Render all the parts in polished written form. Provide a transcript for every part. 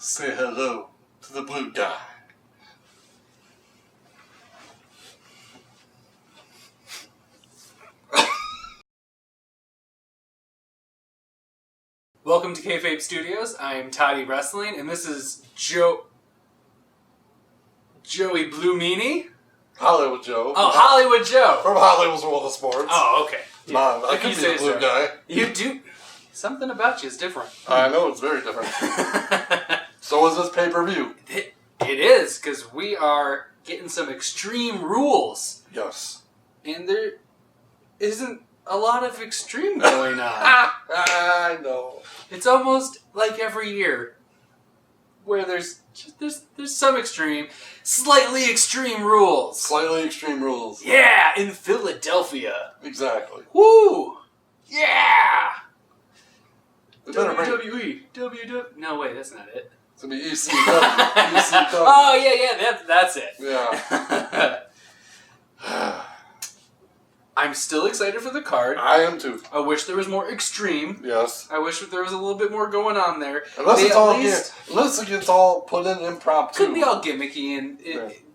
say hello to the blue guy. Welcome to Kayfabe Studios. I'm Toddy Wrestling, and this is Joey Blue Meanie. Hollywood Joe. Oh, Hollywood Joe. From Hollywood's World of Sports. Oh, okay. Mom, I could be the blue guy. You do. Something about you is different. I know, it's very different. So is this pay-per-view. It is, because we are getting some Extreme Rules. Yes. And there isn't a lot of Extreme going on. I know. It's almost like every year where there's some Extreme, slightly Extreme Rules. Slightly Extreme Rules. Yeah, in Philadelphia. Exactly. Woo! Yeah! WWE. No, wait, that's not it. It's going to be ECW. ECW. Oh, yeah, that's it. Yeah. I'm still excited for the card. I am too. I wish there was more Extreme. Yes. I wish there was a little bit more going on there. Unless it gets all put in impromptu. Could be all gimmicky and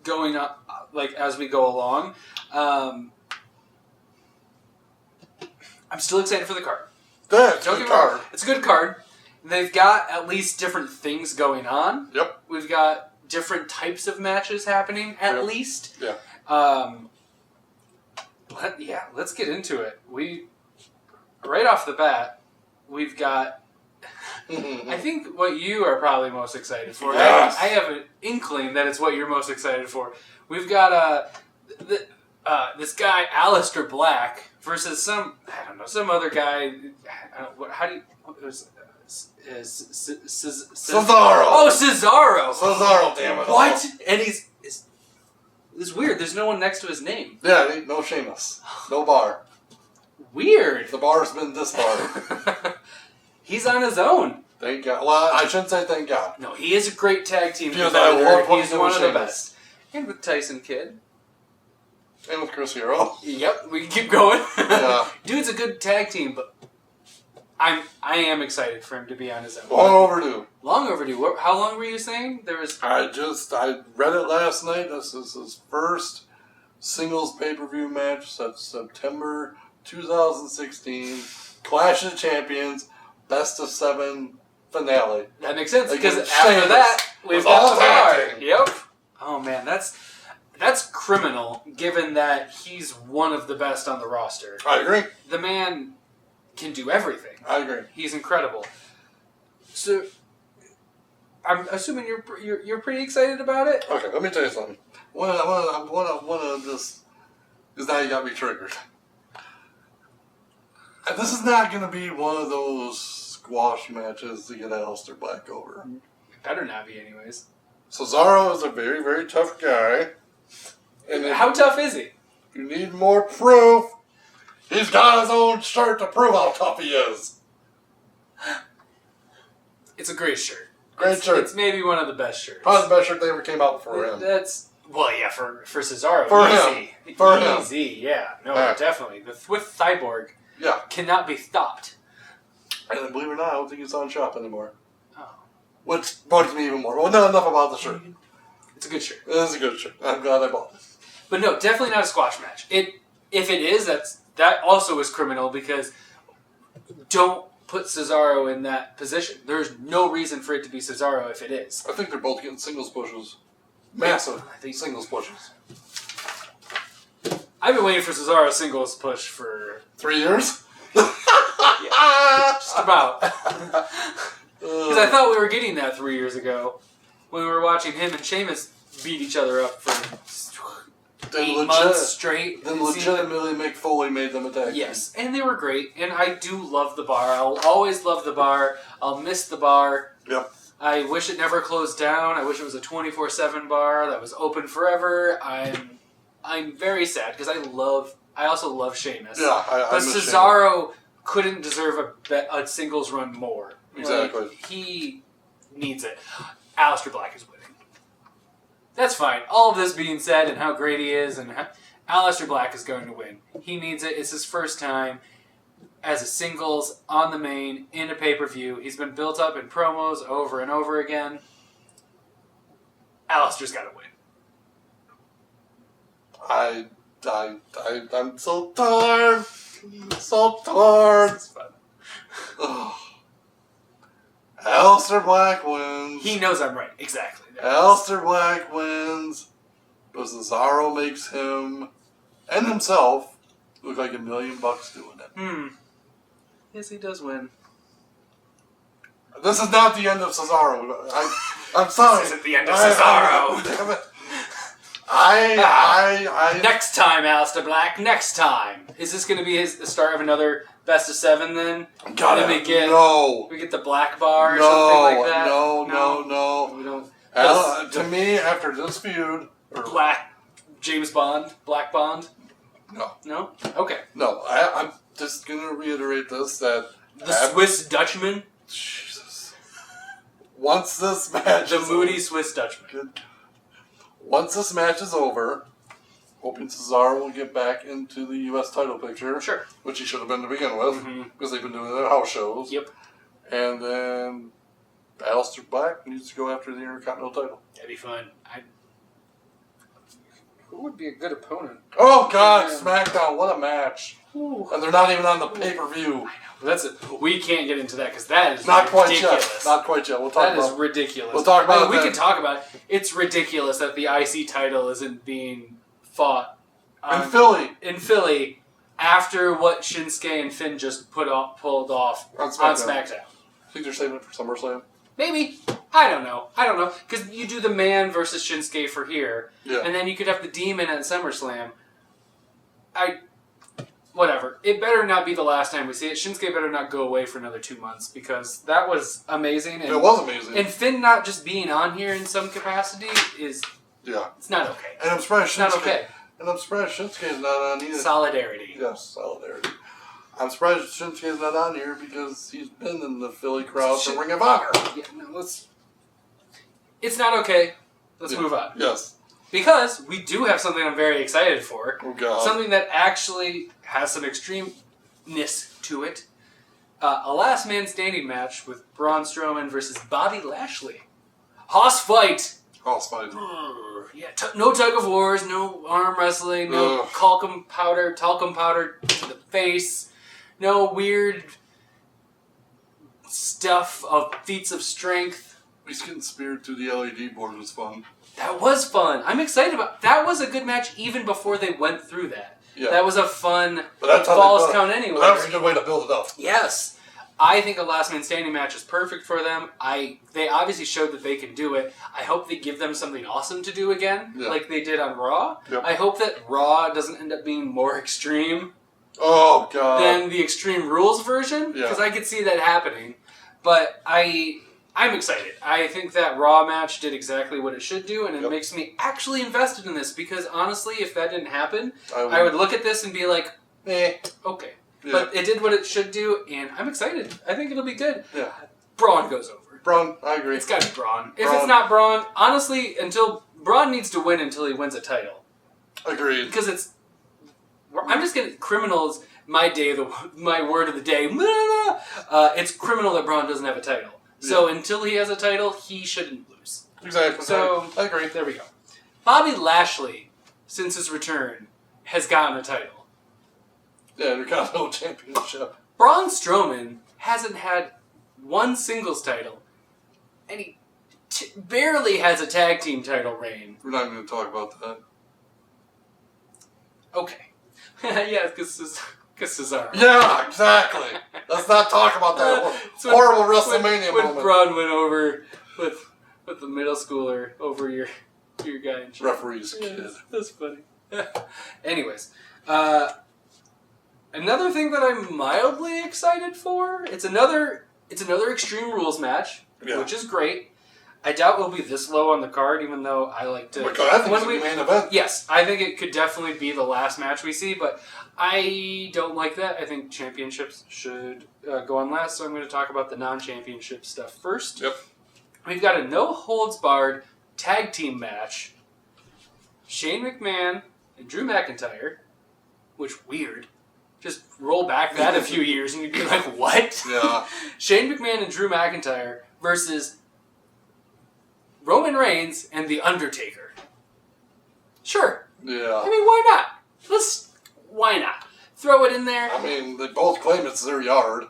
going on, like, as we go along. I'm still excited for the card. That's a good card. It's a good card. They've got at least different things going on. Yep. We've got different types of matches happening, at least. Yeah. Let's get into it. Right off the bat, we've got... I think what you are probably most excited for. Yes. I have an inkling that it's what you're most excited for. We've got this guy, Aleister Black, versus some other guy. Cesaro. Oh, Cesaro. Cesaro, damn it. What? And it's weird. There's no one next to his name. Yeah, no Sheamus. No bar. Weird. The bar's been disbarred. He's on his own. Thank God. Well, I shouldn't say thank God. No, he is a great tag team Because competitor. I love He's one of the best. And with Tyson Kidd. And with Chris Hero. Yep, we can keep going. Yeah. Dude's a good tag team, but I am excited for him to be on his own. Long overdue. Long overdue. How long were you saying? I read it last night. This is his first singles pay-per-view match. That's September 2016. Clash of Champions, best of 7 finale. That makes sense, because Against after Sheamus. that, we've With got all the tag bar. team. Yep. Oh man, that's criminal, given that he's one of the best on the roster. I agree. The man can do everything. I agree. He's incredible. So, I'm assuming you're pretty excited about it. Okay, let me tell you something. One of this is now you got me triggered. And this is not going to be one of those squash matches to get Aleister Black over. It better not be, anyways. Cesaro is a very, very tough guy. And How tough is he? you need more proof. He's got his own shirt to prove how tough he is. It's a great shirt. Great shirt. It's maybe one of the best shirts. Probably the best shirt they ever came out for him. For Cesaro. For easy. him. For him. Easy, yeah. No, Yeah. definitely. With Cyborg Yeah. cannot be stopped. And believe it or not, I don't think it's on shop anymore. Oh. Which bugs me even more. Well, no, enough about the shirt. It's a good shirt. It is a good shirt. I'm glad I bought it. But no, definitely not a squash match. If it is, that also is criminal, because don't put Cesaro in that position. There's no reason for it to be Cesaro if it is. I think they're both getting singles pushes. Massive singles pushes. I've been waiting for Cesaro's singles push for 3 years? just about. Because I thought we were getting that 3 years ago when we were watching him and Sheamus beat each other up for 8 months straight. Then legitimately Mick Foley made them a tag team. Yes, and they were great, and I do love the bar. I'll always love the bar. I'll miss the bar. Yep. I wish it never closed down. I wish it was a 24/7 bar that was open forever. I'm very sad, because I also love Sheamus. Yeah, I but miss Cesaro couldn't deserve a singles run more. Exactly. Like, he needs it. Aleister Black is winning. That's fine. All of this being said, and how great he is, and Aleister Black is going to win. He needs it. It's his first time as a singles on the main in a pay-per-view. He's been built up in promos over and over again. Alistair's got to win. I'm so torn. So torn. It's fun. Ugh. Aleister Black wins. He knows I'm right. Exactly. Aleister Black wins. But Cesaro makes him and himself look like $1 million doing it. Yes, he does win. This is not the end of Cesaro. I'm sorry. This isn't the end of Cesaro. Damn it. I Next time, Aleister Black. Next time. Is this going to be the start of another best of 7 then? God, then we get the black bar or something like that? No. We don't. To me, after this feud, Black James Bond? Black Bond? No. No? Okay. No, I'm just going to reiterate this, that The Swiss Dutchman? Jesus. Once this match The is moody over, Swiss Dutchman. once this match is over, hoping Cesaro will get back into the U.S. title picture. Sure. Which he should have been to begin with, because they've been doing it at house shows. Yep. And then Aleister Black needs to go after the Intercontinental title. That'd be fun. Who would be a good opponent? Oh, God, Yeah. SmackDown, what a match. Ooh. And they're not even on the pay-per-view. That's it. We can't get into that because that is Not quite ridiculous. yet. Not quite yet. We'll talk That is about ridiculous. We'll talk about it We then. can talk about it. It's ridiculous that the IC title isn't being fought in Philly. in Philly after what Shinsuke and Finn just pulled off On on SmackDown. SmackDown. I think they're saving it for SummerSlam. Maybe. I don't know. Because you do the man versus Shinsuke for here, Yeah. and then you could have the Demon at SummerSlam. Whatever. It better not be the last time we see it. Shinsuke better not go away for another 2 months, because that was amazing. And, It was amazing. And Finn not just being on here in some capacity is... Yeah. It's not okay. And I'm surprised It's not okay. Shinsuke is not on either. Solidarity. Yes, solidarity. I'm surprised Shinsuke is not on here because he's been in the Philly crowd for Ring of Honor. Yeah, no, it's not okay. Let's move on. Yes. Because we do have something I'm very excited for. Oh, God. Something that actually has some extremeness to it. A last man standing match with Braun Strowman versus Bobby Lashley. Hoss fight. Hoss fight. Yeah, no tug of wars, no arm wrestling, no talcum powder to the face, no weird stuff of feats of strength. He's getting speared through the LED board was fun. That was fun. I'm excited about. That was a good match even before they went through that. Yeah. That was a fun But that's how falls they count anywhere. But that was a good way to build it up. Yes. I think a last man standing match is perfect for them. They obviously showed that they can do it. I hope they give them something awesome to do again, like they did on Raw. Yep. I hope that Raw doesn't end up being more extreme Oh, God. than the Extreme Rules version, because I could see that happening. But I'm excited. I think that Raw match did exactly what it should do, and it makes me actually invested in this, because honestly, if that didn't happen, I would look at this and be like, okay. Yeah. But it did what it should do, and I'm excited. I think it'll be good. Yeah. Braun goes over. Braun, I agree. It's got to be Braun. If it's not Braun, honestly, Braun needs to win until he wins a title. Agreed. Because I'm just going to, criminals, my word of the day, it's criminal that Braun doesn't have a title. So until he has a title, he shouldn't lose. Exactly. So I agree. There we go. Bobby Lashley, since his return, has gotten a title. Yeah, they're kind of no championship. Braun Strowman hasn't had one singles title, and he barely has a tag team title reign. We're not going to talk about that. Okay. Yeah, because Cesaro. Yeah, exactly. Let's not talk about that horrible WrestleMania when moment. Braun went over with the middle schooler over your guy in charge. Referee's kid. That's funny. Anyways, another thing that I'm mildly excited for, it's another Extreme Rules match, which is great. I doubt we'll be this low on the card, even though I like to... Oh my God, I think it's the main event. Yes, I think it could definitely be the last match we see, but I don't like that. I think championships should go on last, so I'm going to talk about the non-championship stuff first. Yep. We've got a no-holds-barred tag team match. Shane McMahon and Drew McIntyre, which, weird. Just roll back that a few years and you'd be like, what? Yeah. Shane McMahon and Drew McIntyre versus Roman Reigns and The Undertaker. Sure. Yeah. I mean, why not? Why not? Throw it in there. I mean, they both claim it's their yard.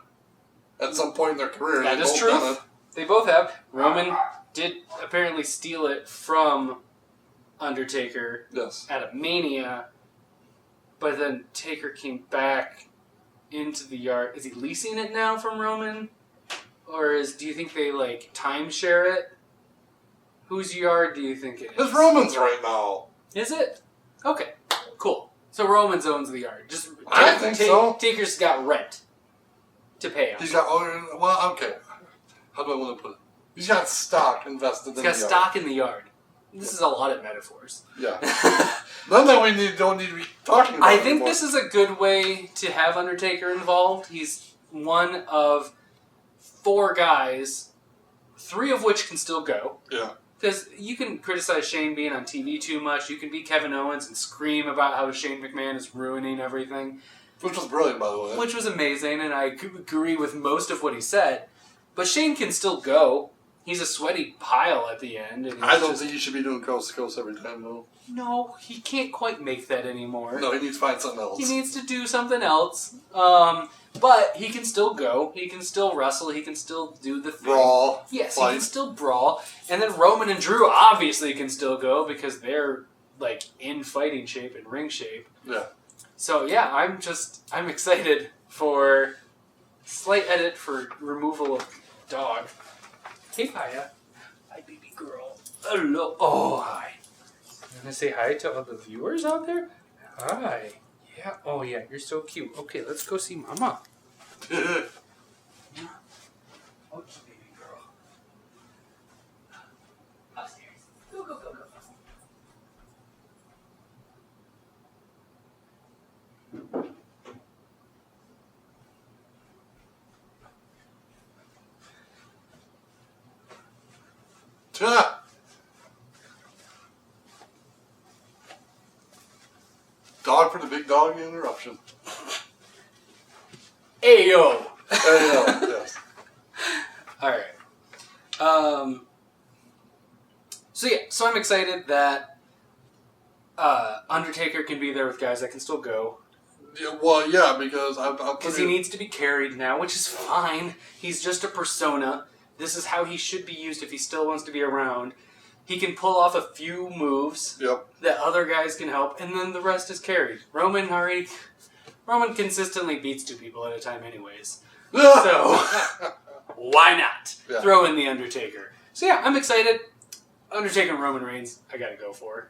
At some point in their career, That is true. They both have. Roman did apparently steal it from Undertaker at a Mania, but then Taker came back into the yard. Is he leasing it now from Roman? Or do you think they, like, timeshare it? Whose yard do you think it is? It's Roman's right now. Is it? Okay, cool. So Roman's owns the yard. I think so. Taker's got rent to pay him. He's got, okay. How do I want to put it? He's got stock invested in the yard. He's got stock in the yard. This is a lot of metaphors. Yeah. None that we don't need to be talking about I think anymore. this is a good way to have Undertaker involved. He's one of 4 guys, 3 of which can still go. Yeah. Because you can criticize Shane being on TV too much. You can be Kevin Owens and scream about how Shane McMahon is ruining everything. Which was brilliant, by the way. Which was amazing, and I agree with most of what he said. But Shane can still go. He's a sweaty pile at the end. And I don't think he should be doing coast to coast every time, though. No, he can't quite make that anymore. No, he needs to find something else. He needs to do something else. But he can still go. He can still wrestle. He can still do the thing. Brawl. Yes, fight. he can still brawl. And then Roman and Drew obviously can still go because they're, like, in fighting shape and ring shape. Yeah. So, yeah, I'm excited for slight edit for removal of dog. Hey, Kaya. Hi, baby girl. Hello. Oh, hi. You want to say hi to all the viewers out there? Hi. Yeah. Oh, yeah. You're so cute. Okay, let's go see Mama. Okay, baby girl. Upstairs. Go, go, go, go. Dog for the big dog interruption. Ayo! Yes. Alright. So I'm excited that Undertaker can be there with guys that can still go. Yeah, well, yeah, because Because he needs to be carried now, which is fine. He's just a persona. This is how he should be used if he still wants to be around. He can pull off a few moves that other guys can help, and then the rest is carried. Roman consistently beats 2 people at a time anyways. So, why not? Yeah. Throw in The Undertaker. So yeah, I'm excited. Undertaker and Roman Reigns, I gotta go for.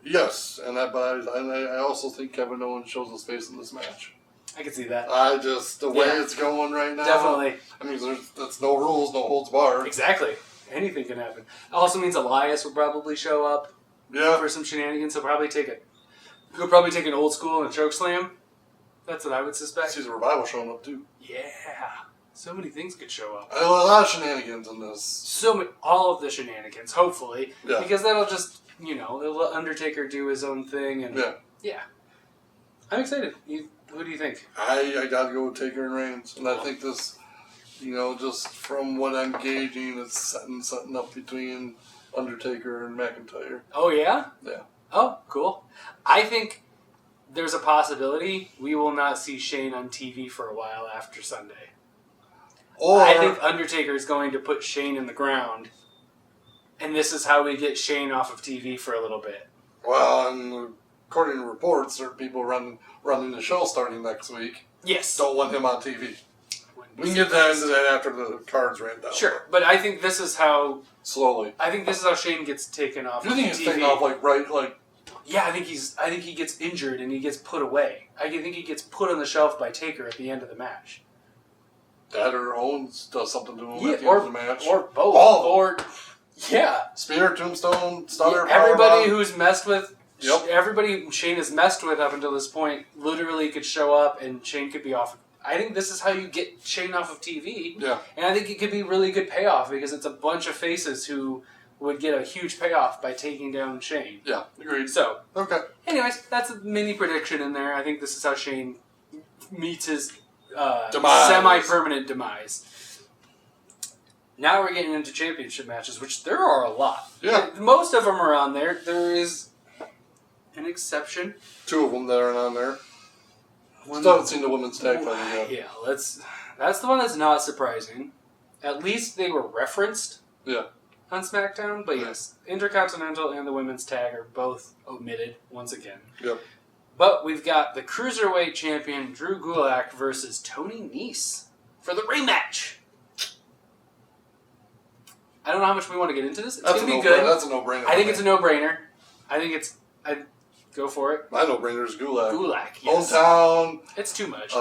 Yes, and I also think Kevin Owens shows his face in this match. I can see that. The way it's going right now. Definitely. I mean, that's no rules, no holds barred. Exactly. Anything can happen. Also means Elias will probably show up for some shenanigans. He'll probably take an old school and choke slam. That's what I would suspect. Sees a revival showing up too. Yeah. So many things could show up. A lot of shenanigans in this. All of the shenanigans, hopefully. Yeah. Because that'll just, it'll let Undertaker do his own thing. And yeah. I'm excited. Who do you think? I gotta go with Taker and Reigns. And I think this, just from what I'm gauging, it's setting something up between Undertaker and McIntyre. Oh, yeah? Yeah. Oh, cool. I think there's a possibility we will not see Shane on TV for a while after Sunday. I think Undertaker is going to put Shane in the ground, and this is how we get Shane off of TV for a little bit. Well, and according to reports, there are people running the show starting next week. Yes. Don't want him on TV. We can get into that after the cards ran down. Sure, but I think this is how... Slowly. I think this is how Shane gets taken off of TV. You think he's taken off, Yeah, I think he gets injured and he gets put away. I think he gets put on the shelf by Taker at the end of the match. That or Owens does something to him at the end of the match. Or both. All yeah. Spear, Tombstone, Stunner, everybody who's messed with... Yep. Everybody Shane has messed with up until this point literally could show up and Shane could be off. I think this is how you get Shane off of TV. Yeah. And I think it could be really good payoff because it's a bunch of faces who would get a huge payoff by taking down Shane. Yeah, agreed. So, okay. Anyways, that's a mini prediction in there. I think this is how Shane meets his demise. semi-permanent demise. Now we're getting into championship matches, which there are a lot. Yeah. Most of them are on there. There is an exception. 2 of them that aren't on there. Still haven't seen the women's tag title yet. Yeah, that's the one that's not surprising. At least they were referenced. Yeah. On SmackDown, but yes, Intercontinental and the women's tag are both omitted once again. Yep. But we've got the Cruiserweight Champion Drew Gulak versus Tony Nese for the rematch. I don't know how much we want to get into this. It's going to be good. That's a no-brainer. I think it's a no-brainer. I'd go for it. My no-brainer is Gulak. Gulak, yes. Hometown. It's too much.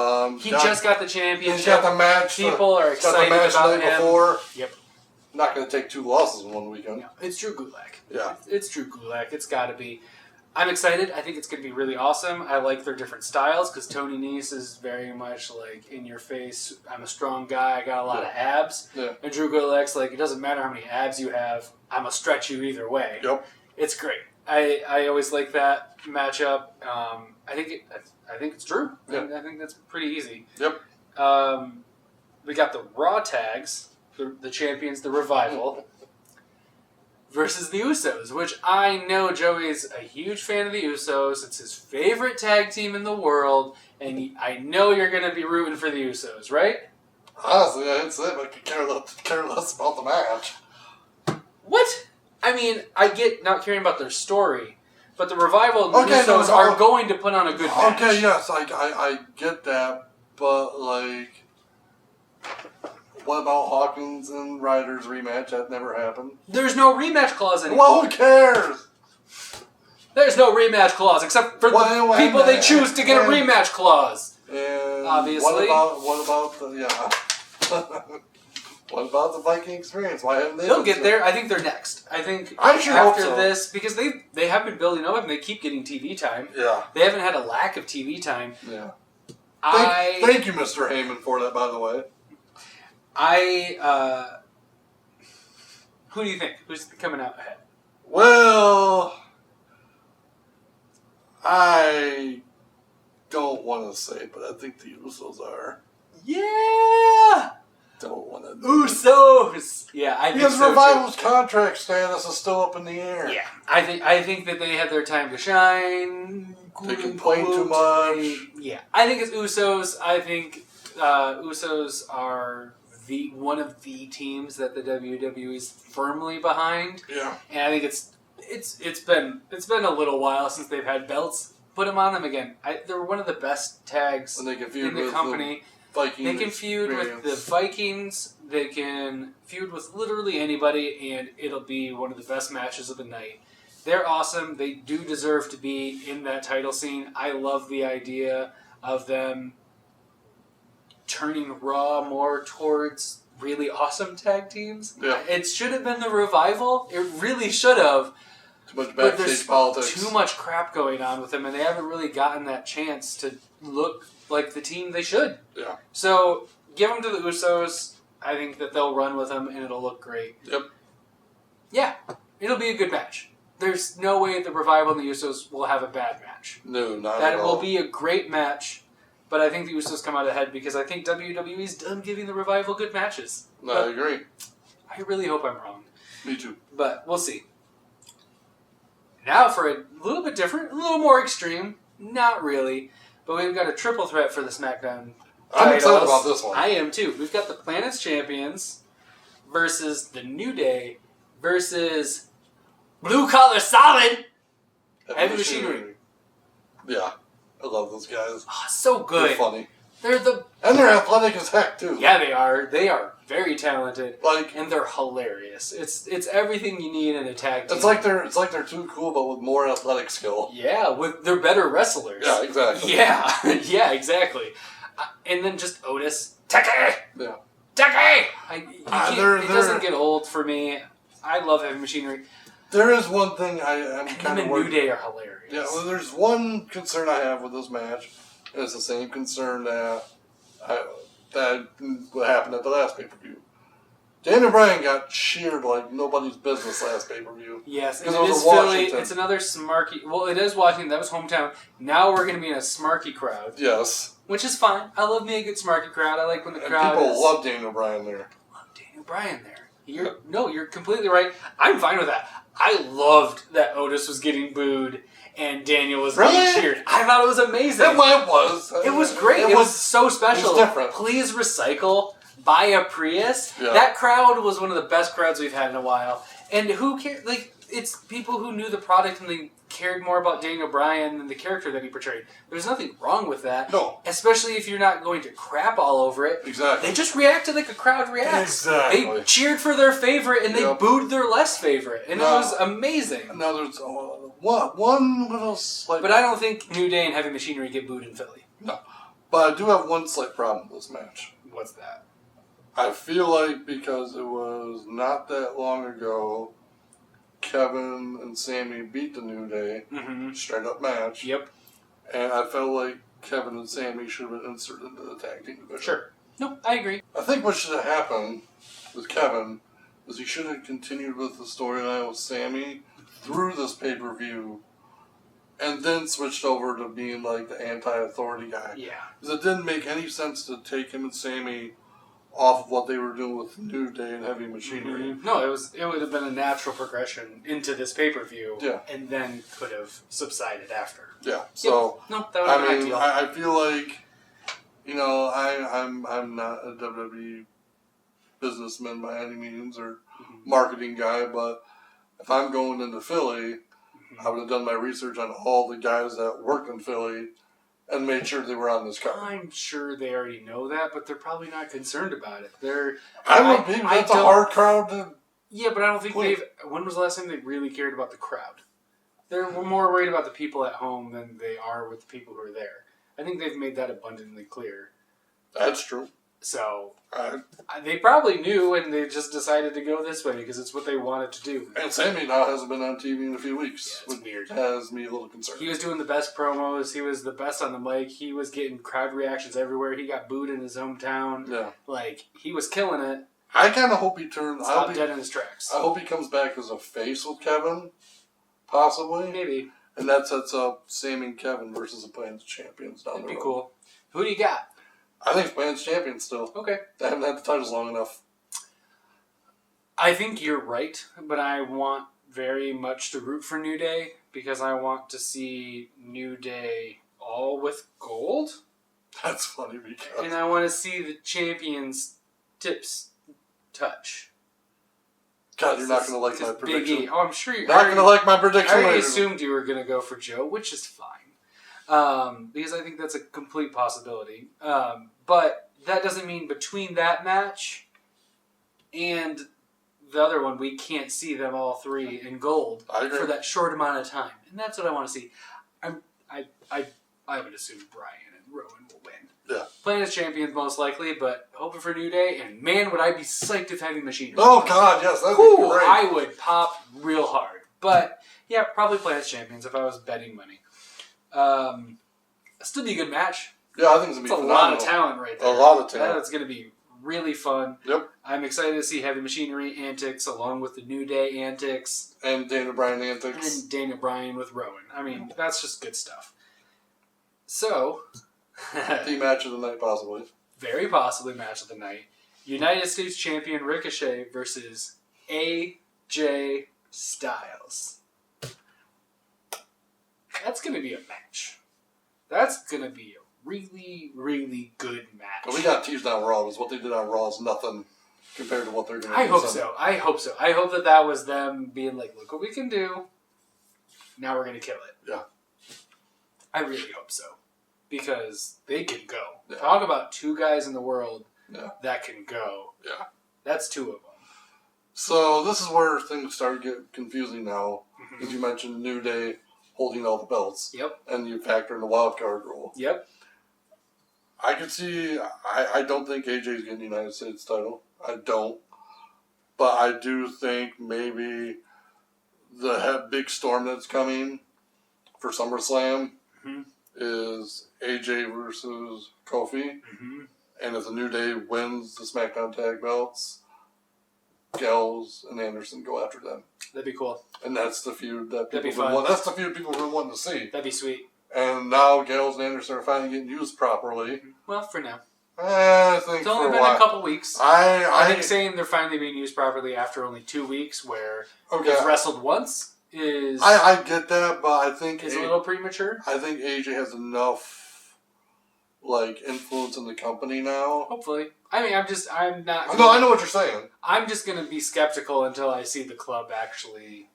He just got the championship. He's got the match. People are excited got the match about the night him. before. Yep. Not going to take 2 losses in one weekend. No, it's Drew Gulak. Yeah. It's Drew Gulak. It's got to be. I'm excited. I think it's going to be really awesome. I like their different styles because Tony Nese is very much like in your face. I'm a strong guy. I got a lot of abs. Yeah. And Drew Gulak's like, it doesn't matter how many abs you have. I'm going to stretch you either way. Yep. It's great. I always like that matchup. I think it's Drew. Yep. I think that's pretty easy. Yep. We got the Raw tags. The champions, the Revival, versus the Usos, which I know Joey's a huge fan of the Usos. It's his favorite tag team in the world, and I know you're going to be rooting for the Usos, right? Honestly, that's it, but I could care less about the match. What? I mean, I get not caring about their story, but the Revival and the Usos are going to put on a good match. Okay, yes, I get that, but, like... What about Hawkins and Ryder's rematch? That never happened. There's no rematch clause anymore. Well, who cares? There's no rematch clause except for the people they choose to get a rematch clause. And obviously. What about the what about the Viking experience? Why haven't they? They'll get there. I think they're next. I think I sure after hope so. this, because they have been building up and they keep getting TV time. Yeah. They haven't had a lack of TV time. Yeah. Thank you, Mr. Heyman, for that, by the way. Who do you think? Who's coming out ahead? Well, I don't want to say, but I think the Usos are. Yeah! Don't want to. Usos! Yeah, I think because so Revival's too. Contract status is still up in the air. Yeah, I think that they had their time to shine. They complain too much. Yeah, I think it's Usos. I think Usos are one of the teams that the WWE is firmly behind. Yeah, and I think it's been a little while since they've had belts. Put them on them again. They're one of the best tags in the company. They can feud with the Vikings. They can feud with literally anybody, and it'll be one of the best matches of the night. They're awesome. They do deserve to be in that title scene. I love the idea of them turning Raw more towards really awesome tag teams. Yeah. It should have been the Revival. It really should have. Too much backstage politics. Too much crap going on with them, and they haven't really gotten that chance to look like the team they should. Yeah. So, give them to the Usos. I think that they'll run with them, and it'll look great. Yep. Yeah. It'll be a good match. There's no way the Revival and the Usos will have a bad match. No, not that at all. That will be a great match. But I think the Usos come out ahead because I think WWE's done giving the Revival good matches. No, I agree. I really hope I'm wrong. Me too. But we'll see. Now for a little bit different, a little more extreme. Not really. But we've got a triple threat for the SmackDown I'm titles. excited about this one. I am too. We've got the Planet's Champions versus the New Day versus Blue Collar Solid Heavy Machinery. Yeah. I love those guys. Oh, so good. They're funny. And they're athletic as heck too. Yeah, they are. They are very talented. Like, and they're hilarious. It's everything you need in a tag team. It's like they're too cool, but with more athletic skill. Yeah, they're better wrestlers. Yeah, exactly. Yeah, yeah, exactly. And then just Otis, Techie. Yeah. Techie. It doesn't get old for me. I love Heavy Machinery. There is one thing I'm kind of worried. New Day are hilarious. Yeah, well, there's one concern I have with this match. And it's the same concern that what happened at the last pay-per-view. Daniel Bryan got cheered like nobody's business last pay-per-view. Yes, and it is Philly. It's another smarky... Well, it is Washington. That was hometown. Now we're going to be in a smarky crowd. Yes. Which is fine. I love me a good smarky crowd. I like when the crowd people love Daniel Bryan there. Love Daniel Bryan there. You're completely right. I'm fine with that. I loved that Otis was getting booed and Daniel was getting cheered. I thought it was amazing. It was. It was great. It was so special. It was different. Please recycle. Buy a Prius. Yeah. That crowd was one of the best crowds we've had in a while. And who cares? Like, it's people who knew the product and they cared more about Daniel Bryan than the character that he portrayed. There's nothing wrong with that. No. Especially if you're not going to crap all over it. Exactly. They just reacted like a crowd reacts. Exactly. They cheered for their favorite and they booed their less favorite. And it was amazing. Now there's one little slight... But I don't think New Day and Heavy Machinery get booed in Philly. No. But I do have one slight problem with this match. What's that? I feel like because it was not that long ago, Kevin and Sammy beat the New Day, straight up match. Yep. And I felt like Kevin and Sammy should have been inserted into the tag team division. Sure. No, I agree. I think what should have happened with Kevin was he should have continued with the storyline with Sammy through this pay-per-view and then switched over to being like the anti-authority guy. Yeah. Because it didn't make any sense to take him and Sammy off of what they were doing with New Day and Heavy Machinery. No, it would have been a natural progression into this pay-per-view, and then could have subsided after. Yeah, so no, that would have been ideal. I feel like, I'm not a WWE businessman by any means or marketing guy, but if I'm going into Philly, I would have done my research on all the guys that worked in Philly and made sure they were on this card. I'm sure they already know that, but they're probably not concerned about it. I would be. That's a hard crowd to... Yeah, but I don't think when was the last time they really cared about the crowd? They're more worried about the people at home than they are with the people who are there. I think they've made that abundantly clear. That's true. So, they probably knew, and they just decided to go this way because it's what they wanted to do. And Sammy now hasn't been on TV in a few weeks. Yeah, it's weird. Has me a little concerned. He was doing the best promos. He was the best on the mic. He was getting crowd reactions everywhere. He got booed in his hometown. Yeah. Like, he was killing it. I kind of hope he turns... Stopped dead in his tracks. I hope he comes back as a face with Kevin, possibly. Maybe. And that sets up Sammy and Kevin versus the Plans Champions down the road. That'd be cool. Who do you got? I think it's Plans Champions still. Okay. They haven't had the titles long enough. I think you're right, but I want very much to root for New Day because I want to see New Day all with gold. That's funny because... And I want to see the champions' tips touch. God, you're not going to like my prediction. Big E. Oh, I'm sure you're not going to like my prediction. I already assumed you were going to go for Joe, which is fine. Because I think that's a complete possibility. But that doesn't mean between that match and the other one, we can't see them all three in gold for that short amount of time. And that's what I want to see. I would assume Bryan and Rowan will win. Yeah. Playing as champions most likely, but hoping for New Day. And man, would I be psyched if Heavy Machinery. Oh, God, yes. That'd be great. I would pop real hard. But, yeah, probably play as champions if I was betting money. Still be a good match. Yeah, I think it's going to be phenomenal. A lot of talent right there. A lot of talent. That's going to be really fun. Yep. I'm excited to see Heavy Machinery antics along with the New Day antics. And Daniel Bryan antics. And Daniel Bryan with Rowan. I mean, that's just good stuff. So... the match of the night, possibly. Very possibly match of the night. United States Champion Ricochet versus AJ Styles. That's going to be a match. That's going to be a really, really good match. But we got teased on Raw. What they did on Raw is nothing compared to what they're going to do. I hope so. I hope that was them being like, look what we can do. Now we're going to kill it. Yeah. I really hope so. Because they can go. Yeah. Talk about two guys in the world that can go. Yeah. That's two of them. So this is where things start to get confusing now. As you mentioned, New Day holding all the belts. Yep. And you factor in the wild card rule. Yep. I can see... I don't think AJ's getting the United States title. I don't. But I do think maybe the big storm that's coming for SummerSlam is AJ versus Kofi. And if the New Day wins the SmackDown Tag Belts, Gallows and Anderson go after them. That'd be cool. And that's the feud that people that's the feud people really want to see. That'd be sweet. And now Gallows and Anderson are finally getting used properly. Well, for now. I think It's only for been a couple weeks. I think saying they're finally being used properly after only 2 weeks, where they've wrestled once, is I get that, but I think is a little premature. I think AJ has enough influence in the company now. Hopefully, I mean, I'm not. No, I know what you're saying. I'm just gonna be skeptical until I see the club actually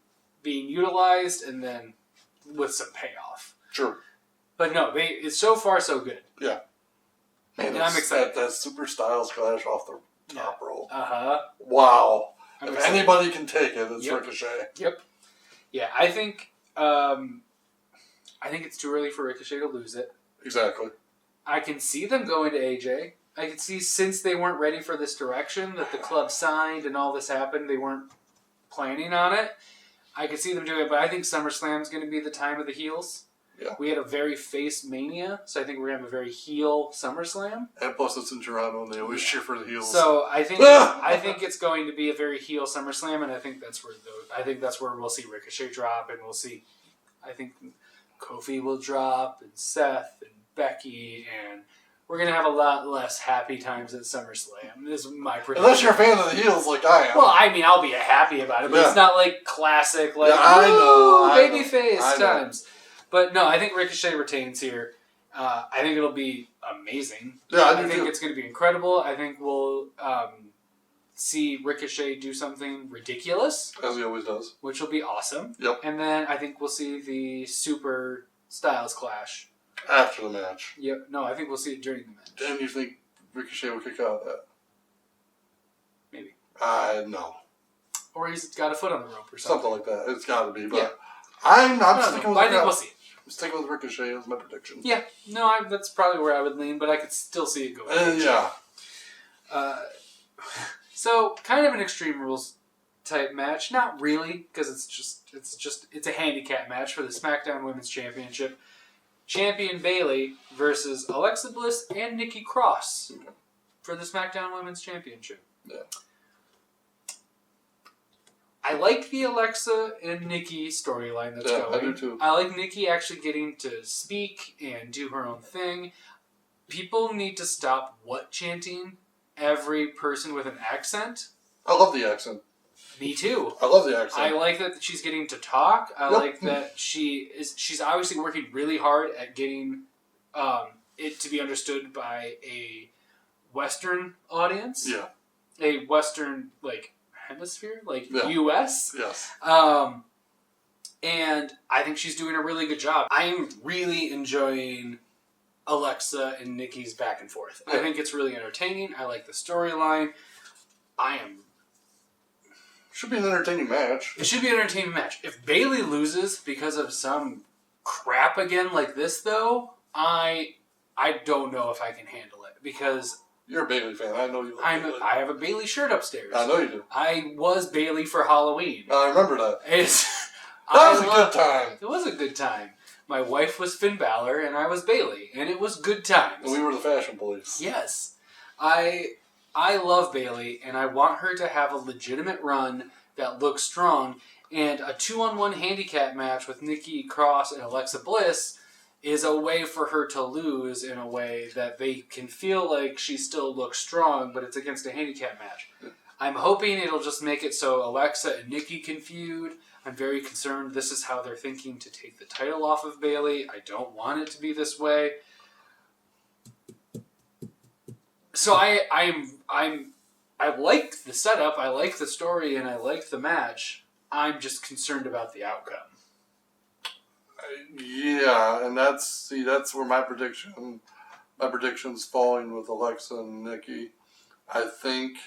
being utilized, and then with some payoff. Sure. But no, it's so far so good. Yeah. Man, and I'm excited. That Super Styles Clash off the top rope. I'm Wow. If excited. anybody can take it, it's Ricochet. Yep. Yeah, I think it's too early for Ricochet to lose it. Exactly. I can see them going to AJ. I can see, since they weren't ready for this direction that the club signed and all this happened, they weren't planning on it. I could see them doing it, but I think SummerSlam is going to be the time of the heels. Yeah. We had a very face mania, so I think we're going to have a very heel SummerSlam. And plus it's in Toronto and they always cheer for the heels. So I think it's going to be a very heel SummerSlam, and I think that's where we'll see Ricochet drop, and we'll see, I think Kofi will drop, and Seth and Becky, and we're going to have a lot less happy times at SummerSlam. This is my prediction. Unless you're a fan of the heels like I am. Well, I mean, I'll be happy about it, but it's not like classic, I know, babyface times. But no, I think Ricochet retains here. I think it'll be amazing. Yeah, I think it's going to be incredible. I think we'll see Ricochet do something ridiculous. As he always does. Which will be awesome. Yep. And then I think we'll see the Super Styles Clash. After the match. Yep. No, I think we'll see it during the match. And you think Ricochet will kick out of that? Maybe. No. Or he's got a foot on the rope or something like that. It's got to be. But I'm sticking with I think we'll see it. I'm sticking with Ricochet as my prediction. Yeah. No, that's probably where I would lean, but I could still see it going. Yeah. So, kind of an Extreme Rules type match. Not really, because it's a handicap match for the SmackDown Women's Championship. Champion Bayley versus Alexa Bliss and Nikki Cross for the SmackDown Women's Championship. Yeah. I like the Alexa and Nikki storyline that's going. I do too. I like Nikki actually getting to speak and do her own thing. People need to stop chanting every person with an accent. I love the accent. Me too. I love the accent. I like that she's getting to talk. I like that she's obviously working really hard at getting it to be understood by a Western audience. Yeah. A Western, hemisphere, U.S. Yes. And I think she's doing a really good job. I'm really enjoying Alexa and Nikki's back and forth. I think it's really entertaining. I like the storyline. Should be an entertaining match. It should be an entertaining match. If Bayley loses because of some crap again like this, though, I don't know if I can handle it, because you're a Bayley fan. I know you. I have a Bayley shirt upstairs. I know you do. I was Bayley for Halloween. I remember that. That was a good time. It was a good time. My wife was Finn Balor, and I was Bayley, and it was good times. And we were the fashion police. Yes. I love Bayley, and I want her to have a legitimate run that looks strong, and a 2-on-1 handicap match with Nikki Cross and Alexa Bliss is a way for her to lose in a way that they can feel like she still looks strong, but it's against a handicap match. I'm hoping it'll just make it so Alexa and Nikki can feud. I'm very concerned this is how they're thinking to take the title off of Bayley. I don't want it to be this way. So I like the setup, I like the story, and I like the match. I'm just concerned about the outcome. Yeah, and that's where my prediction's falling with Alexa and Nikki. I think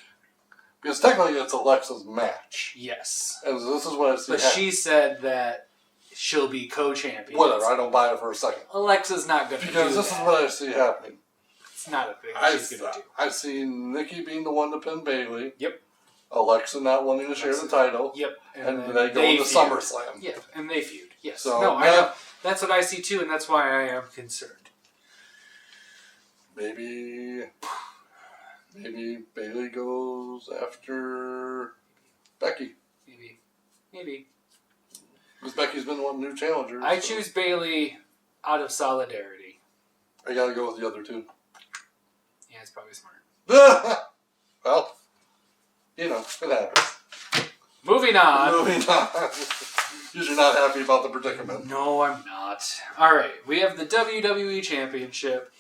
because technically it's Alexa's match. Yes. And this is what I see. But she said that she'll be co-champion. Whatever, I don't buy it for a second. Alexa's not going to do that. Because this is what I see happening. It's not a thing she's going to do. I see Nikki being the one to pin Bayley. Yep. Alexa not wanting to share the title. Yep. And they go into SummerSlam. Yep, and they feud. Yes. So, no, I know. That's what I see too, and that's why I am concerned. Maybe Bayley goes after Becky. Maybe. Because Becky's been one new challenger. I choose Bayley out of solidarity. I gotta go with the other two. Yeah. Yeah, it's probably smart. Well, you know, it happens. Moving on. You're not happy about the predicament. No, I'm not. All right, we have the WWE Championship.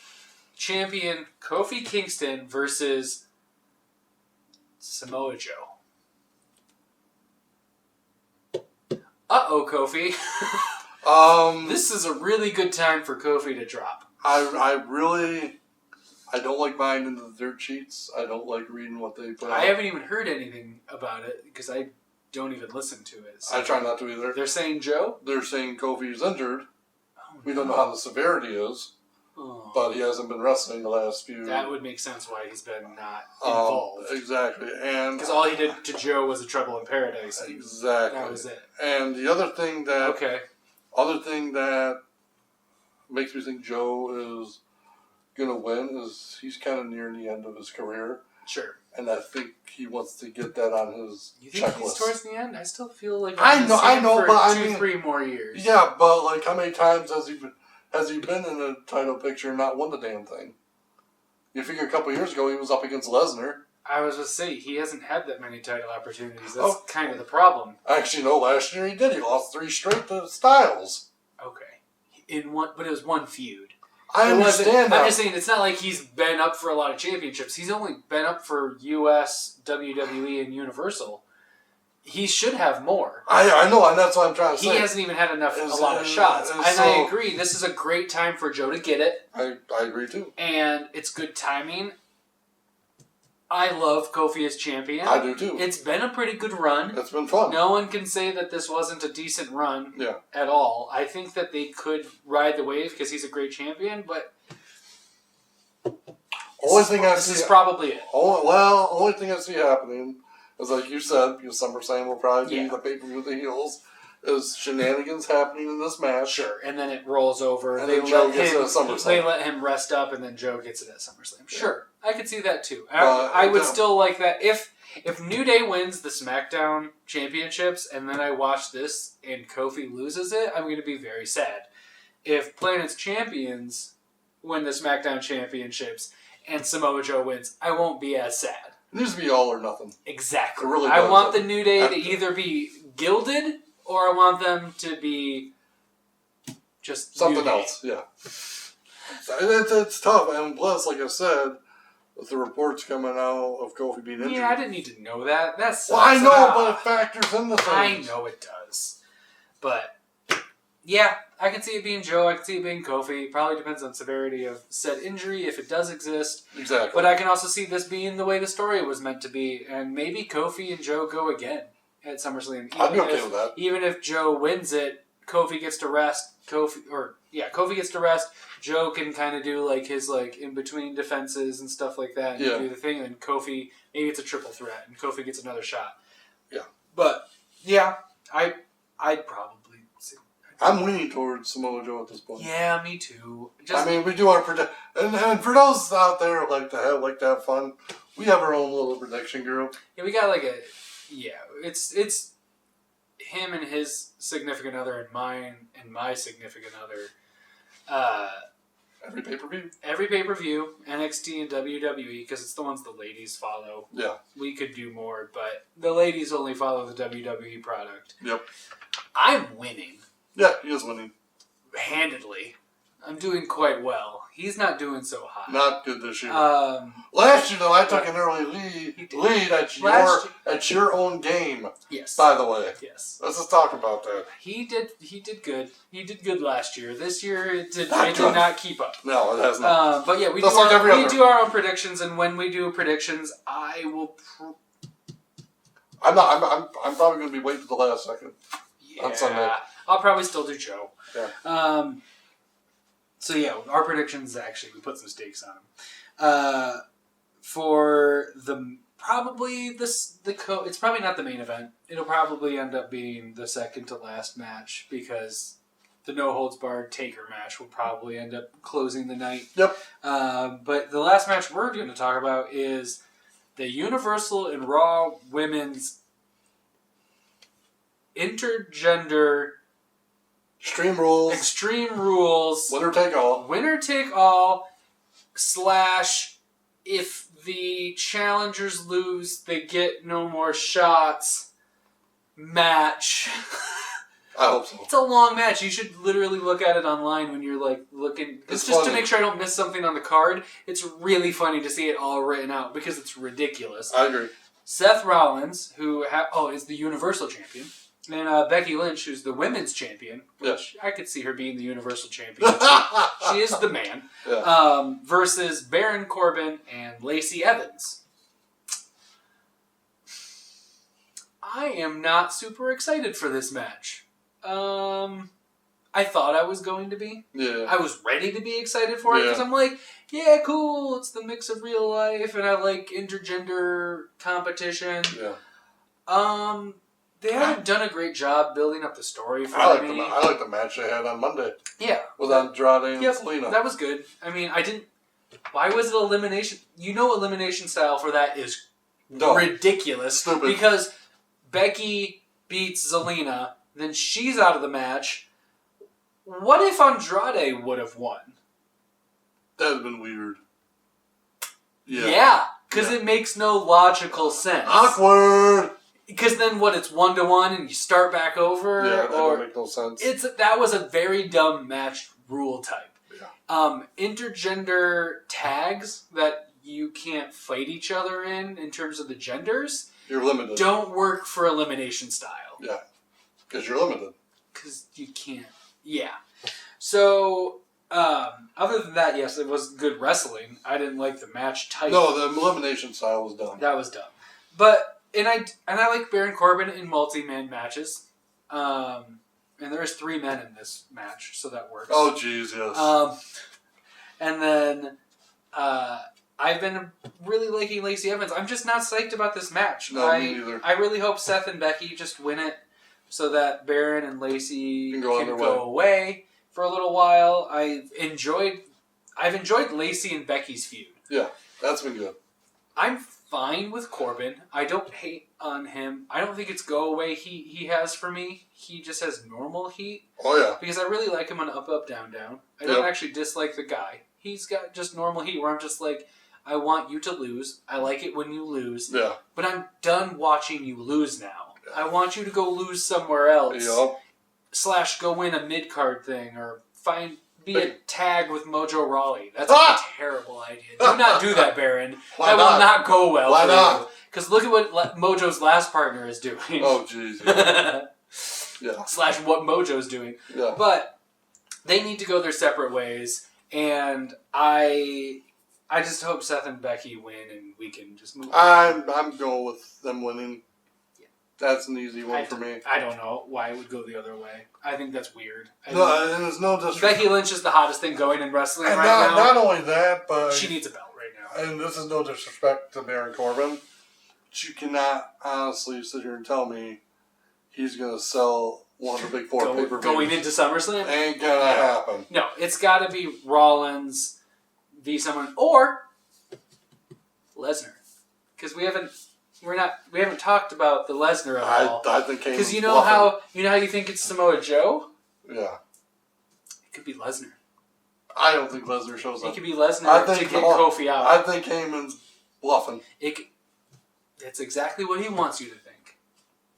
Champion Kofi Kingston versus Samoa Joe. Uh-oh, Kofi. This is a really good time for Kofi to drop. I don't like buying into the dirt sheets. I don't like reading what they put out. I haven't even heard anything about it because I don't even listen to it. So I try not to either. they're saying Joe? They're saying Kofi's injured. Oh, We don't know how the severity is, but he hasn't been wrestling the last few. That would make sense why he's been not involved. Exactly, and because all he did to Joe was a Trouble in Paradise. Exactly, that was it. And the other thing that makes me think Joe is gonna win is he's kind of near the end of his career. Sure. And I think he wants to get that on his checklist. You think he's towards the end? I still feel like I know, but 3 more years. Yeah, but like, how many times has he been in a title picture and not won the damn thing? You figure a couple years ago he was up against Lesnar. I was going to say, he hasn't had that many title opportunities. That's kind of the problem. Actually, no, last year he did. He lost 3 straight to Styles. Okay. But it was one feud. I understand that. I'm just saying, it's not like he's been up for a lot of championships. He's only been up for US, WWE, and Universal. He should have more. I know, and that's what I'm trying to say. He hasn't even had a lot of shots. And I agree, this is a great time for Joe to get it. I agree too. And it's good timing. I love Kofi as champion. I do too. It's been a pretty good run. It's been fun. No one can say that this wasn't a decent run at all. I think that they could ride the wave because he's a great champion, but this is probably it. Only thing I see happening is, like you said, because SummerSlam will probably be the pay-per-view of the heels, is shenanigans happening in this match. Sure, and then it rolls over. And then Joe gets it at SummerSlam. They let him rest up, and then Joe gets it at SummerSlam. Sure, I could see that too. I would still like that. If New Day wins the SmackDown championships, and then I watch this and Kofi loses it, I'm going to be very sad. If Planet's champions win the SmackDown championships and Samoa Joe wins, I won't be as sad. It needs to be all or nothing. Exactly. It really I does. want the New Day to either be gilded or I want them to be just something else. Yeah. It's tough, and plus, like I said, with the reports coming out of Kofi being injured. Yeah, I didn't need to know that. That's well, I know, but it factors into things. I know it does, but yeah, I can see it being Joe. I can see it being Kofi. It probably depends on severity of said injury, if it does exist. Exactly. But I can also see this being the way the story was meant to be, and maybe Kofi and Joe go again at SummerSlam. I'd be okay with that. Even if Joe wins it, Kofi gets to rest. Kofi gets to rest. Joe can kind of do like his in between defenses and stuff like that, and do the thing. And Kofi, maybe it's a triple threat, and Kofi gets another shot. Yeah, but yeah, I'd probably. I'm leaning towards Samoa Joe at this point. Yeah, me too. We do our predict, and for those out there who like to have fun, we have our own little prediction group. Yeah, we got it's him and his significant other and mine and my significant other. Every pay-per-view? Every pay-per-view, NXT and WWE, because it's the ones the ladies follow. Yeah. We could do more, but the ladies only follow the WWE product. Yep. I'm winning. Yeah, he is winning. Handedly. I'm doing quite well. He's not doing so hot. Not good this year. Last year, though, I took an early lead at your own game. Yes. By the way. Yes. Let's just talk about that. He did good. He did good last year. This year, it did not keep up. No, it has not. But yeah, we do our own predictions, and when we do predictions, I will... I'm probably going to be waiting for the last second. On Sunday. I'll probably still do Joe. Yeah. So yeah, our predictions actually, we put some stakes on them. For it's probably not the main event. It'll probably end up being the second to last match because the no holds barred Taker match will probably end up closing the night. Yep. But the last match we're going to talk about is the Universal and Raw Women's Intergender Extreme Rules. Extreme Rules. Winner take all. Winner take all / if the challengers lose, they get no more shots. Match. I hope so. It's a long match. You should literally look at it online when you're like looking. It's just funny. to make sure I don't miss something on the card. It's really funny to see it all written out because it's ridiculous. I agree. Seth Rollins, who is the Universal Champion, and Becky Lynch, who's the Women's Champion. Which I could see her being the Universal Champion. She is the man. Yeah. Versus Baron Corbin and Lacey Evans. I am not super excited for this match. I thought I was going to be. Yeah. I was ready to be excited for it because I'm like, yeah, cool. It's the mix of real life, and I like intergender competition. Yeah. They haven't done a great job building up the story for me. I like the match they had on Monday. Yeah. With Andrade and Selena. That was good. I mean, I didn't. Why was it elimination? You know, elimination style for that is ridiculous. Stupid. Because Becky beats Zelina, then she's out of the match. What if Andrade would have won? That would have been weird. Yeah, because it makes no logical sense. Awkward! Because then what, it's 1-1 and you start back over? Yeah, that don't make no sense. That was a very dumb match rule type. Yeah. Intergender tags that you can't fight each other in terms of the genders, you're limited. Don't work for elimination style. Yeah, because you're limited. Because you can't. Yeah. So, other than that, yes, it was good wrestling. I didn't like the match type. No, the elimination style was dumb. That was dumb. But, and I like Baron Corbin in multi-man matches. And there's 3 men in this match, so that works. Oh, jeez, yes. And then, I've been really liking Lacey Evans. I'm just not psyched about this match. No, me neither. I really hope Seth and Becky just win it so that Baron and Lacey can go away for a little while. I've enjoyed Lacey and Becky's feud. Yeah, that's been good. I'm fine with Corbin. I don't hate on him. I don't think it's go away heat he has for me. He just has normal heat. Oh, yeah. Because I really like him on Up, Up, Down, Down. I don't actually dislike the guy. He's got just normal heat where I'm just like, I want you to lose. I like it when you lose. Yeah. But I'm done watching you lose now. Yeah. I want you to go lose somewhere else. Yeah. / go win a mid-card thing or be a tag with Mojo Rawley. That's a terrible idea. Do not do that, Baron. That will not go well for you. Because look at what Mojo's last partner is doing. Oh, jeez. Yeah. / what Mojo's doing. Yeah. But they need to go their separate ways. And I just hope Seth and Becky win and we can just move on. I'm going with them winning. Yeah. That's an easy one for me. I don't know why it would go the other way. I think that's weird. And there's no disrespect. Becky Lynch is the hottest thing going in wrestling now. Not only that, but she needs a belt right now. And this is no disrespect to Baron Corbin. But you cannot honestly sit here and tell me he's going to sell one of the big 4 pay-per-views. Going into SummerSlam? Ain't going to happen. No, it's got to be Rollins v. someone, or Lesnar. Because we haven't talked about the Lesnar at all. I think because you know how you think it's Samoa Joe? Yeah. It could be Lesnar. I don't think Lesnar shows up. It could be Lesnar to get Kofi out. I think Heyman's bluffing. It's exactly what he wants you to think.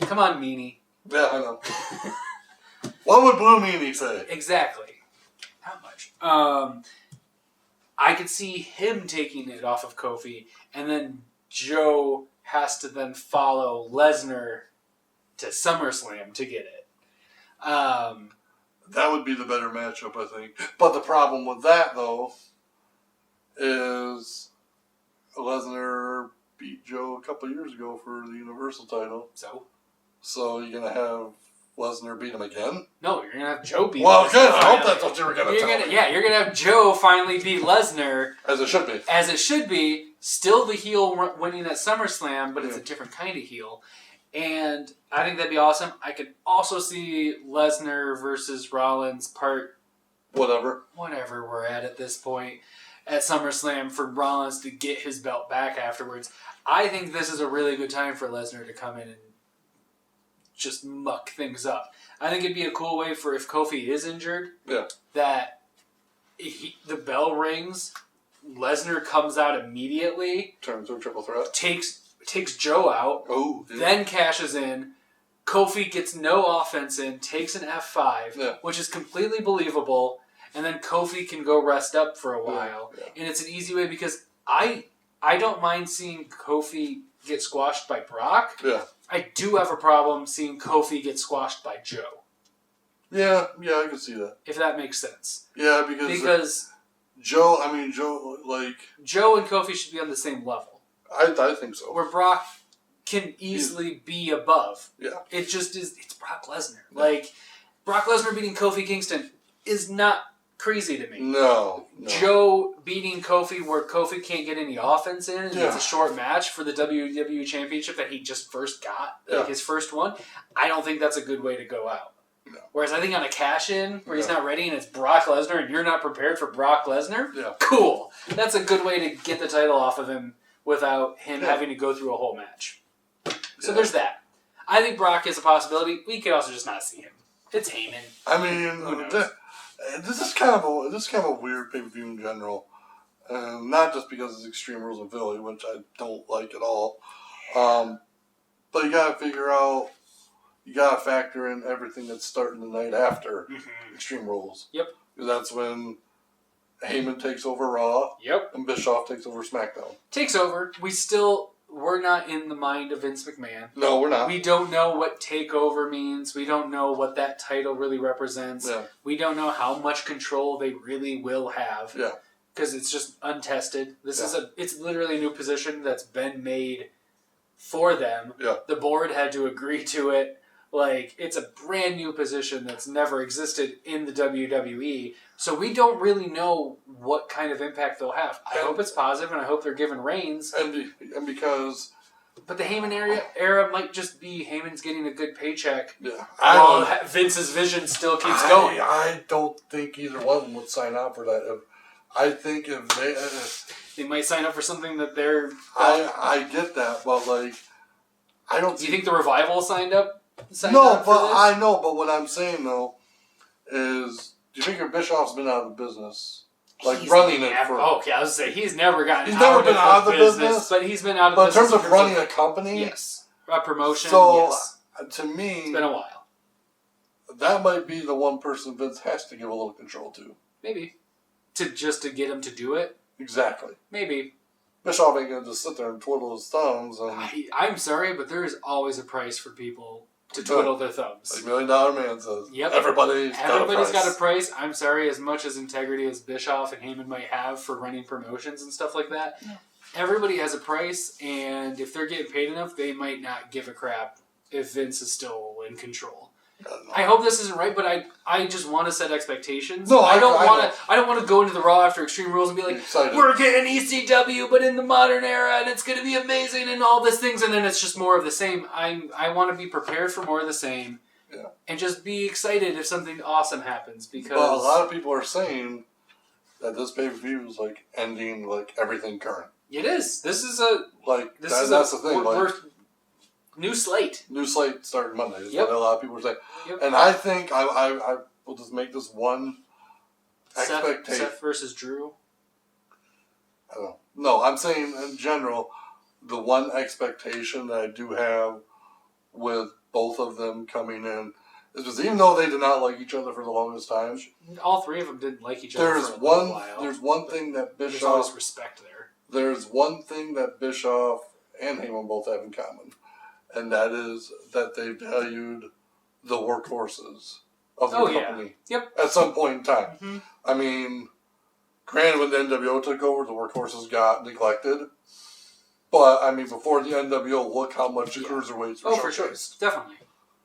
Come on, Meanie. Yeah, I know. What would Blue Meanie say? Exactly. Not much. I could see him taking it off of Kofi, and then Joe has to then follow Lesnar to SummerSlam to get it. That would be the better matchup, I think. But the problem with that, though, is Lesnar beat Joe a couple years ago for the Universal title. So you're going to have Lesnar beat him again? No, you're going to have Joe beat him. Well, good. I hope that's what you were going to tell me. Yeah, you're going to have Joe finally beat Lesnar. As it should be. As it should be. Still the heel winning at SummerSlam, but it's a different kind of heel. And I think that'd be awesome. I could also see Lesnar versus Rollins part... Whatever we're at this point. At SummerSlam for Rollins to get his belt back afterwards. I think this is a really good time for Lesnar to come in and just muck things up. I think it'd be a cool way for if Kofi is injured, that the bell rings Lesnar comes out immediately, turns to a triple threat, takes Joe out, then cashes in. Kofi gets no offense in, takes an F5, which is completely believable, and then Kofi can go rest up for a while. And it's an easy way because I don't mind seeing Kofi get squashed by Brock. Yeah. I do have a problem seeing Kofi get squashed by Joe. Yeah, I can see that. If that makes sense. Yeah, because Joe and Kofi should be on the same level. I think so. Where Brock can easily be above. Yeah. It just is, it's Brock Lesnar. Yeah. Like, Brock Lesnar beating Kofi Kingston is not crazy to me. No. Joe beating Kofi where Kofi can't get any offense in, and it's a short match for the WWE Championship that he just first got, like his first one. I don't think that's a good way to go out. No. Whereas I think on a cash-in where he's not ready and it's Brock Lesnar and you're not prepared for Brock Lesnar, cool. That's a good way to get the title off of him without him having to go through a whole match. So there's that. I think Brock is a possibility. We could also just not see him. It's Heyman. I mean, this is kind of a weird pay-per-view in general. Not just because it's Extreme Rules in Philly, which I don't like at all. But you got to factor in everything that's starting the night after Extreme Rules. Yep. Because that's when Heyman takes over Raw. Yep. And Bischoff takes over SmackDown. Takes over. We're not in the mind of Vince McMahon. No, we're not. We don't know what takeover means. We don't know what that title really represents. Yeah. We don't know how much control they really will have. Yeah. Because it's just untested. It's literally a new position that's been made for them. Yeah. The board had to agree to it. Like, it's a brand new position that's never existed in the WWE. So we don't really know what kind of impact they'll have. I hope it's positive, and I hope they're given reins. And because... But the Heyman era might just be Heyman's getting a good paycheck. Yeah. While Vince's vision still keeps going. I don't think either one of them would sign up for that. I think if they might sign up for something that they're... I get that, but like... I don't... Do you think the Revival signed up? No, but I know. But what I'm saying though is, do you think if Bischoff's been out of the business, running it for? Okay, I was gonna say he's never gotten. He's never been out of the business, but he's been out of. But in terms of running a company, yes, a promotion. So yes. To me, it's been a while. That might be the one person Vince has to give a little control to. Maybe to get him to do it. Exactly. Maybe. Bischoff ain't gonna just sit there and twiddle his thumbs. I'm sorry, but there is always a price for people to twiddle their thumbs. Like $1 Million Man says. Yep. Everybody's got a price. I'm sorry, as much as integrity as Bischoff and Heyman might have for running promotions and stuff like that, everybody has a price, and if they're getting paid enough, they might not give a crap if Vince is still in control. I hope this isn't right, but I just want to set expectations. No, I don't want to go into the Raw after Extreme Rules and be like, we're getting ECW, but in the modern era, and it's going to be amazing, and all these things, and then it's just more of the same. I want to be prepared for more of the same, and just be excited if something awesome happens. Because a lot of people are saying that this pay-per-view is like ending like everything current. It is. This is that's the thing. New slate. New slate starting Monday is what a lot of people are saying. Yep. And I think I will just make this one expectation. Seth versus Drew? I don't know. No, I'm saying in general, the one expectation that I do have with both of them coming in is because even though they did not like each other for the longest time, all three of them didn't like each other for a while. There's one thing that Bischoff... There's always respect there. There's one thing that Bischoff and Heyman both have in common. And that is that they valued the workhorses of the company. Yep. At some point in time. Mm-hmm. I mean, granted, when the NWO took over, the workhorses got neglected. But, I mean, before the NWO, look how much the cruiserweights were showcased. For sure. Definitely.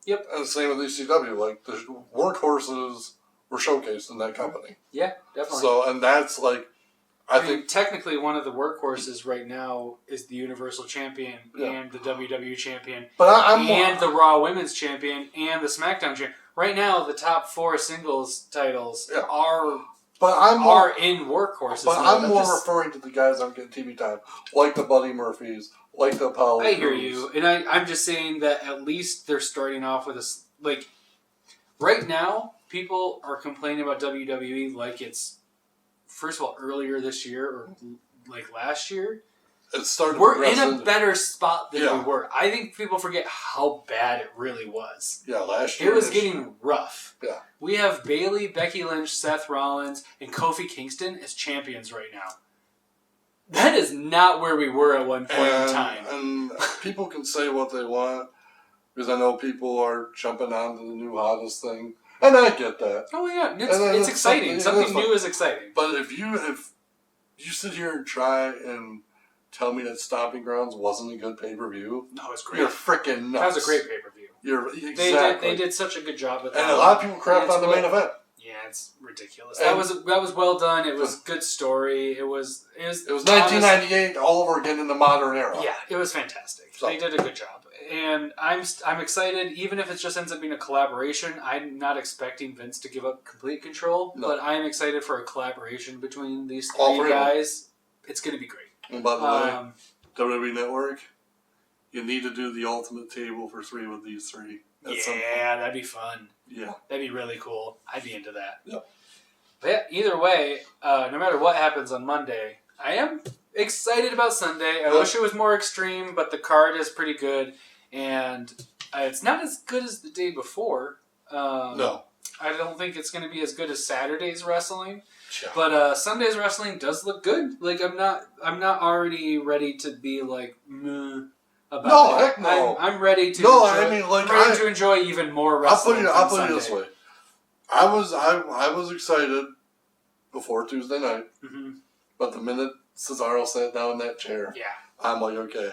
Yep. And the same with ECW. Like, the workhorses were showcased in that company. Yeah, definitely. So, and that's like... I think technically one of the workhorses right now is the Universal Champion and the WWE Champion, and the Raw Women's Champion and the SmackDown Champion. Right now, the top 4 singles titles are in workhorses. But I'm more referring to the guys that aren't getting TV time, like the Buddy Murphys, like the Apollo. I hear you, and I'm just saying that at least they're starting off with a right now. People are complaining about WWE like it's first of all, earlier this year or like last year, It started. we're in a better spot than Yeah. we were. I think people forget how bad it really was. Yeah, last year. It was getting rough. Yeah. We have Bayley, Becky Lynch, Seth Rollins, and Kofi Kingston as champions right now. That is not where we were at one point in time. And people can say what they want, because I know people are jumping onto the new hottest thing. And I get that. Oh, yeah. And It's exciting. Something new fun. is exciting. But if you sit here and try and tell me that Stomping Grounds wasn't a good pay-per-view, No, it's great. you're freaking nuts. That was a great pay-per-view. Exactly. They did such a good job with that. And a lot of people crapped on the main event. Yeah, it's ridiculous. And That was well done. It was good story. It was 1998 all over again in the modern era. Yeah, it was fantastic. So. They did a good job. And I'm excited, even if it just ends up being a collaboration. I'm not expecting Vince to give up complete control, but I'm excited for a collaboration between these three guys. It's going to be great. And by the way, WWE Network, you need to do the ultimate table for 3 with these 3. Yeah, that'd be fun. Yeah. That'd be really cool. I'd be into that. Yep. But yeah, either way, no matter what happens on Monday, I am excited about Sunday. I wish it was more extreme, but the card is pretty good. And it's not as good as the day before. No. I don't think it's going to be as good as Saturday's wrestling. Sure. But Sunday's wrestling does look good. Like I'm not already ready to be like meh about no, it. Heck no. I'm ready to. No, enjoy, I mean like I'm ready to enjoy even more wrestling. I'll put it this way. I was excited before Tuesday night, but the minute Cesaro sat down in that chair, I'm like, okay,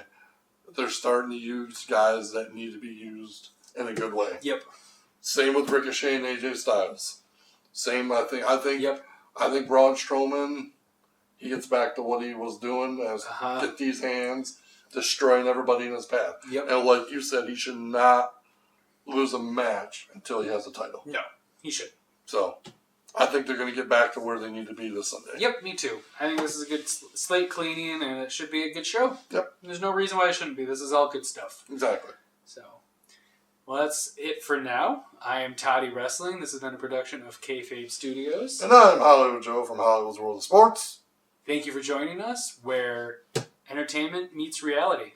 they're starting to use guys that need to be used in a good way. Yep. Same with Ricochet and AJ Styles. Same, I think. Yep. I think Braun Strowman, he gets back to what he was doing as get these hands, destroying everybody in his path. Yep. And like you said, he should not lose a match until he has a title. No, he should. So, I think they're going to get back to where they need to be this Sunday. Yep, me too. I think this is a good slate cleaning, and it should be a good show. Yep. There's no reason why it shouldn't be. This is all good stuff. Exactly. So, well, that's it for now. I am Toddy Wrestling. This has been a production of Kayfabe Studios. And I'm Hollywood Joe from Hollywood's World of Sports. Thank you for joining us, where entertainment meets reality.